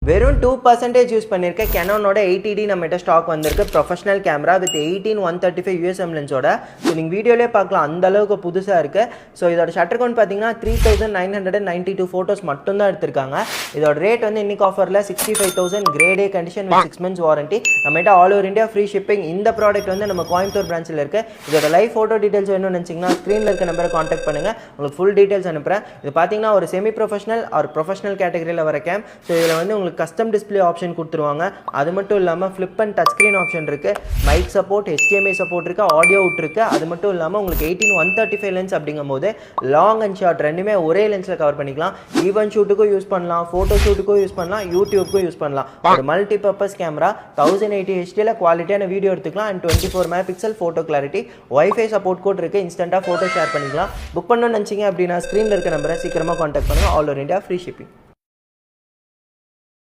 வெறும் 2% யூஸ் பண்ணியிருக்க Canonோட 80D நம்மகிட்ட ஸ்டாக் வந்திருக்கு ப்ரொஃபஷனல் கேமரா வித் 18-135 USM லென்ஸோட. ஸோ நீங்கள் வீடியோலேயே பார்க்கலாம் அந்த அளவுக்கு புதுசாக இருக்குது. ஸோ இதோட ஷட்டர் கவுண்ட் பார்த்தீங்கன்னா 3992 ஃபோட்டோஸ் மட்டும்தான் எடுத்திருக்காங்க. இதோட ரேட் வந்து இன்னைக்கு ஆஃபரில் 65,000 grade A condition with 6 months warranty. நம்மகிட்ட all over India free shipping. இந்த ப்ராடக்ட் வந்து நம்ம கோயம்புத்தூர் பிரான்ச்சில் இருக்குது. இதோட லைவ் ஃபோட்டோ டீட்டெயில்ஸ் வேணும்னு நினச்சிங்கன்னா ஸ்க்ரீனில் இருக்க நம்பரை காண்டாக்ட் பண்ணுங்கள், உங்களுக்கு ஃபுல் டீட்டெயில்ஸ் அனுப்புகிறேன். இது பார்த்தீங்கன்னா ஒரு செமி ப்ரொஃபஷனல் ஆர் ப்ரொஃபஷனல் கேட்டகரியில் வர கேம். ஸோ இதில் வந்து உங்களுக்கு கஸ்டம் டிஸ்பிளே ஆப்ஷன் கொடுத்துருவாங்க. அது மட்டும் இல்லாமல் flip and touch screen option இருக்குது, மைக் சப்போர்ட், HDMI சப்போர்ட் இருக்குது, ஆடியோ அவுட் இருக்குது. அது மட்டும் இல்லாமல் உங்களுக்கு 18-135 லென்ஸ் அப்படிங்கும் போது லாங் அண்ட் ஷார்ட் ரெண்டுமே ஒரே லென்ஸில் கவர் பண்ணிக்கலாம். ஈவென்ட் ஷூட்டுக்கும் யூஸ் பண்ணலாம், ஃபோட்டோ ஷூட்டுக்கும் யூஸ் பண்ணலாம், யூடியூப்க்கும் யூஸ் பண்ணலாம். ஒரு மல்டி பர்பஸ் கேமரா 1080 HDயில் குவாலிட்டியான வீடியோ எடுத்துக்கலாம். And 24 MP photo clarity. Wifi support கோட் இருக்குது, இன்ஸ்டன்ட்டாக ஃபோட்டோ ஷேர் பண்ணிக்கலாம். புக் பண்ணணும்னு நினச்சிங்க அப்படின்னா ஸ்க்ரீனில் இருக்க நம்பரை சீக்கிரமாக காண்டாக்ட் பண்ணுங்கள். All over India free shipping.